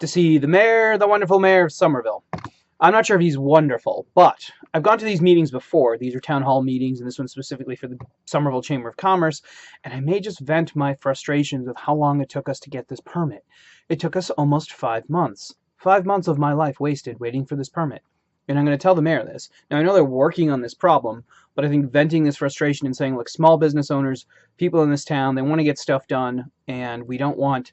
to see the mayor, the wonderful mayor of Somerville. I'm not sure if he's wonderful, but I've gone to these meetings before. These are town hall meetings, and this one's specifically for the Somerville Chamber of Commerce, and I may just vent my frustrations with how long it took us to get this permit. It took us almost 5 months. 5 months of my life wasted waiting for this permit. And I'm going to tell the mayor this. Now, I know they're working on this problem, but I think venting this frustration and saying, look, small business owners, people in this town, they want to get stuff done, and we don't want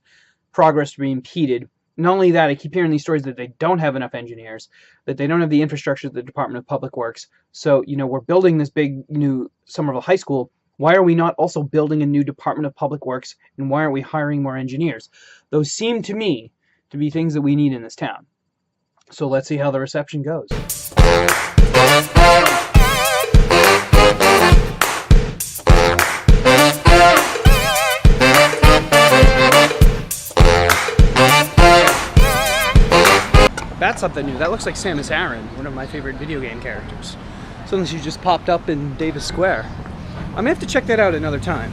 progress to be impeded. Not only that, I keep hearing these stories that they don't have enough engineers, that they don't have the infrastructure of the Department of Public Works. So, we're building this big new Somerville High School. Why are we not also building a new Department of Public Works, and why aren't we hiring more engineers? Those seem to me to be things that we need in this town. So let's see how the reception goes. That's something new. That looks like Samus Aran, one of my favorite video game characters. Something she just popped up in Davis Square. I may have to check that out another time.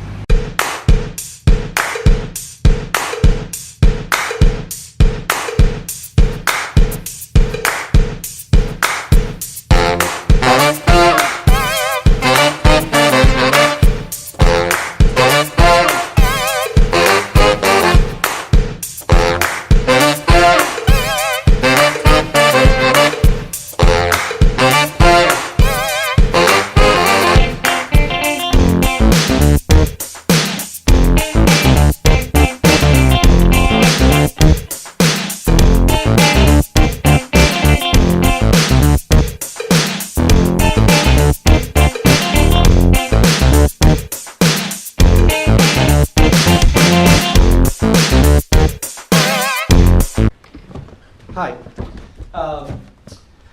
Hi,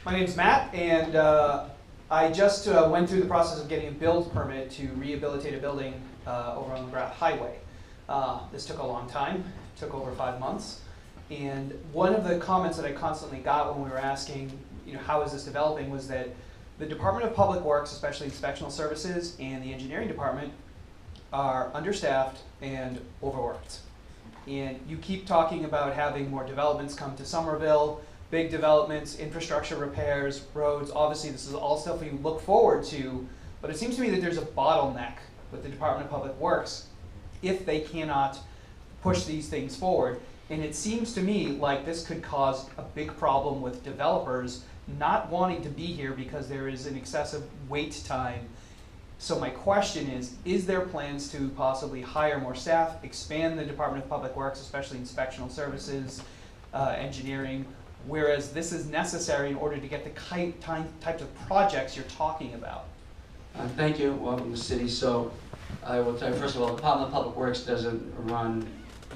my name's Matt, and I just went through the process of getting a build permit to rehabilitate a building over on the Graff Highway. This took a long time, took over 5 months, and one of the comments that I constantly got when we were asking, how is this developing, was that the Department of Public Works, especially inspectional services, and the engineering department are understaffed and overworked. And you keep talking about having more developments come to Somerville, big developments, infrastructure repairs, roads. Obviously, this is all stuff we look forward to, but it seems to me that there's a bottleneck with the Department of Public Works if they cannot push these things forward. And it seems to me like this could cause a big problem with developers not wanting to be here because there is an excessive wait time. So my question is there plans to possibly hire more staff, expand the Department of Public Works, especially inspectional services, engineering, whereas this is necessary in order to get the types of projects you're talking about? Thank you. Welcome to the city. So I will tell you, first of all, the Department of Public Works doesn't run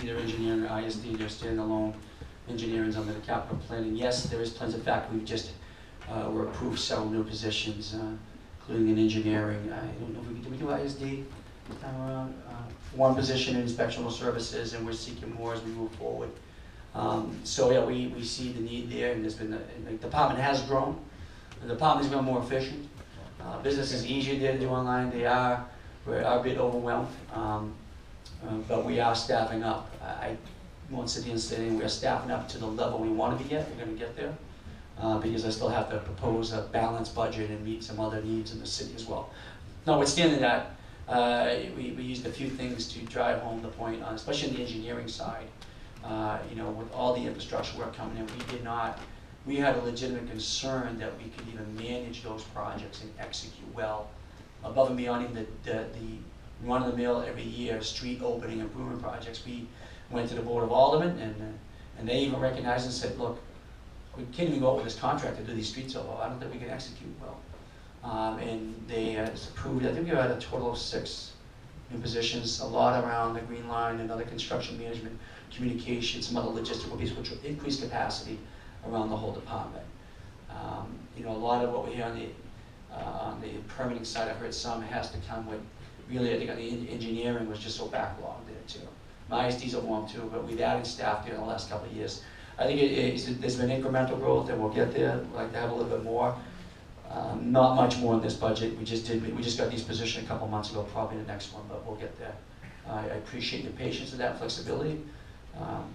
either engineering or ISD. They're standalone engineering under the capital planning. Yes, there is plans. In fact, we've just were approved several new positions, including in engineering. I don't know if did we do ISD this time around? One position in inspectional services, and we're seeking more as we move forward. So yeah, we see the need there, and there's been the department has grown. The department has become more efficient. Business is easier there to do online. We are a bit overwhelmed, but we are staffing up. I won't sit here and say we're staffing up to the level we want to be at. We're going to get there. Because I still have to propose a balanced budget and meet some other needs in the city as well. Notwithstanding that, we used a few things to drive home the point, especially on the engineering side. With all the infrastructure work coming in, we had a legitimate concern that we could even manage those projects and execute well, above and beyond even the run-of-the-mill every year street opening improvement projects. We went to the Board of Aldermen, and they even recognized and said, look, we can't even go out with this contract to do these streets so well. I don't think we can execute well. And they approved, I think we had a total of 6 new positions, a lot around the Green Line and other construction management, communication, some other logistical pieces, which will increase capacity around the whole department. A lot of what we hear on the permitting side, I've heard some has to come with, really, I think on the engineering was just so backlogged there too. My ISD's overwhelmed too, but we've added staff there in the last couple of years. I think there's been incremental growth, and we'll get there. We'd like to have a little bit more. Not much more in this budget. We just got these positions a couple months ago, probably the next one, but we'll get there. I appreciate the patience of that flexibility.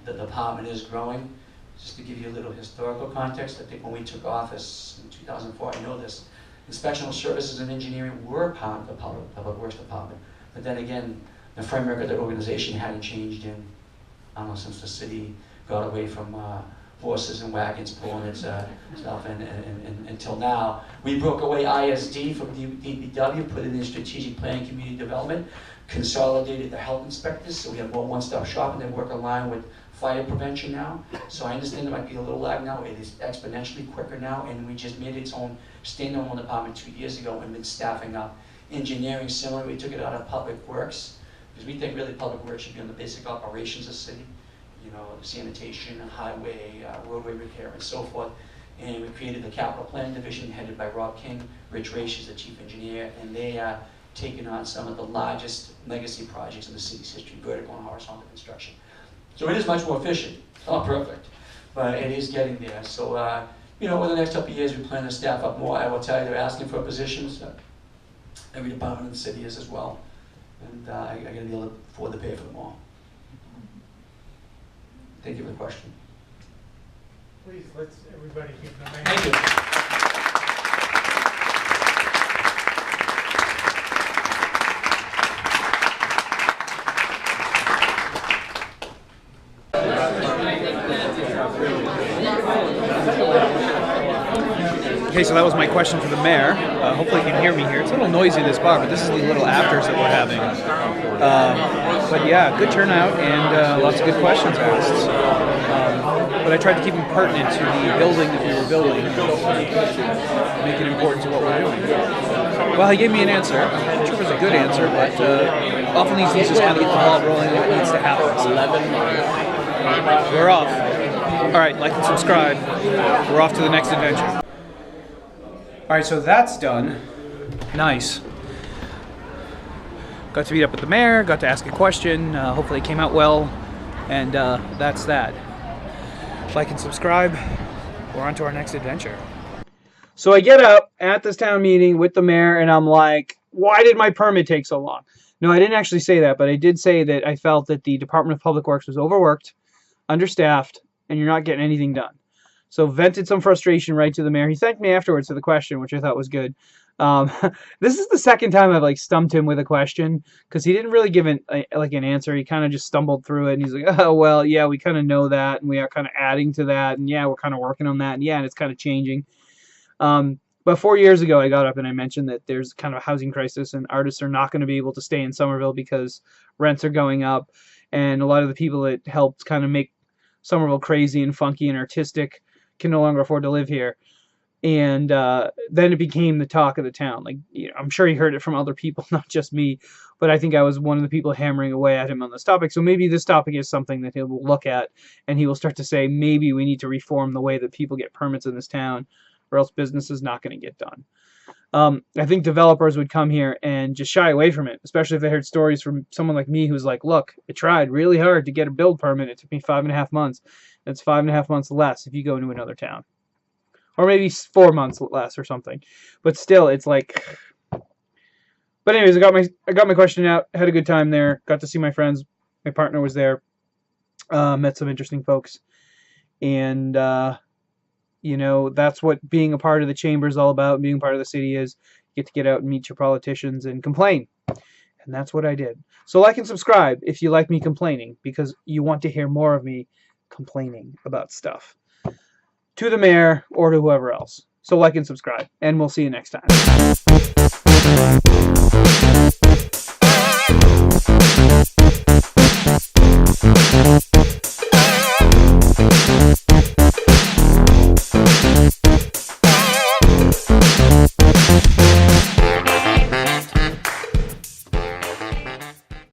The department is growing, Just to give you a little historical context, I think when we took office in 2004, I know this, inspectional services and engineering were part of the public works department. But then again, the framework of the organization hadn't changed in, I don't know, since the city got away from horses and wagons pulling its stuff, and until now. We broke away ISD from DPW, put it in strategic planning, community development, consolidated the health inspectors, so we have more one-stop shopping. They work aligned with fire prevention now. So I understand there might be a little lag now. It is exponentially quicker now, and we just made its own standalone department 2 years ago and been staffing up. Engineering, similar, we took it out of public works, because we think really public works should be on the basic operations of the city. You know, sanitation, highway, roadway repair, and so forth. And we created the capital planning division headed by Rob King. Rich Raish is the chief engineer, and they are taking on some of the largest legacy projects in the city's history, vertical and horizontal construction. So it is much more efficient. It's not perfect, but it is getting there. So, you know, over the next couple of years, we plan to staff up more. I will tell you, they're asking for positions. Every department in the city is as well. And I got to be able to afford to pay for them all. Thank you for the question. Please, let's everybody give them a hand. Thank you. Okay, so that was my question for the mayor. Hopefully you can hear me here. It's a little noisy, this bar, but this is the little afters that we're having. But yeah, good turnout and lots of good questions asked. But I tried to keep them pertinent to the building that we were building, make it important to what we're doing. Well, he gave me an answer. I'm not sure if it was a good answer, but often these things just kind of get the ball rolling and what needs to happen. So we're off. All right, like and subscribe. We're off to the next adventure. All right, so that's done. Nice. Got to meet up with the mayor, got to ask a question. Hopefully it came out well, and that's that. Like and subscribe. We're on to our next adventure. So I get up at this town meeting with the mayor, and I'm like, why did my permit take so long? No, I didn't actually say that, but I did say that I felt that the Department of Public Works was overworked, understaffed, and you're not getting anything done. So vented some frustration right to the mayor. He thanked me afterwards for the question, which I thought was good. This is the second time I've like stumped him with a question, because he didn't really give an answer. He kind of just stumbled through it, and he's like, oh, well, yeah, we kind of know that, and we are kind of adding to that, and yeah, we're kind of working on that, and yeah, and it's kind of changing. But 4 years ago, I got up and I mentioned that there's kind of a housing crisis, and artists are not going to be able to stay in Somerville because rents are going up, and a lot of the people that helped kind of make Somerville crazy and funky and artistic can no longer afford to live here. And then it became the talk of the town. Like, you know, I'm sure he heard it from other people, not just me, but I think I was one of the people hammering away at him on this topic. So maybe this topic is something that he will look at, and he will start to say, maybe we need to reform the way that people get permits in this town, or else business is not going to get done. I think developers would come here and just shy away from it, especially if they heard stories from someone like me who's like, look, I tried really hard to get a build permit. It took me 5.5 months. It's 5.5 months less if you go into another town. Or maybe 4 months less or something. But still, it's like... But anyways, I got my question out. Had a good time there. Got to see my friends. My partner was there. Met some interesting folks. And... you know, that's what being a part of the chamber is all about. Being part of the city is you get to get out and meet your politicians and complain. And that's what I did. So like and subscribe if you like me complaining, because you want to hear more of me complaining about stuff to the mayor or to whoever else. So like and subscribe, and we'll see you next time.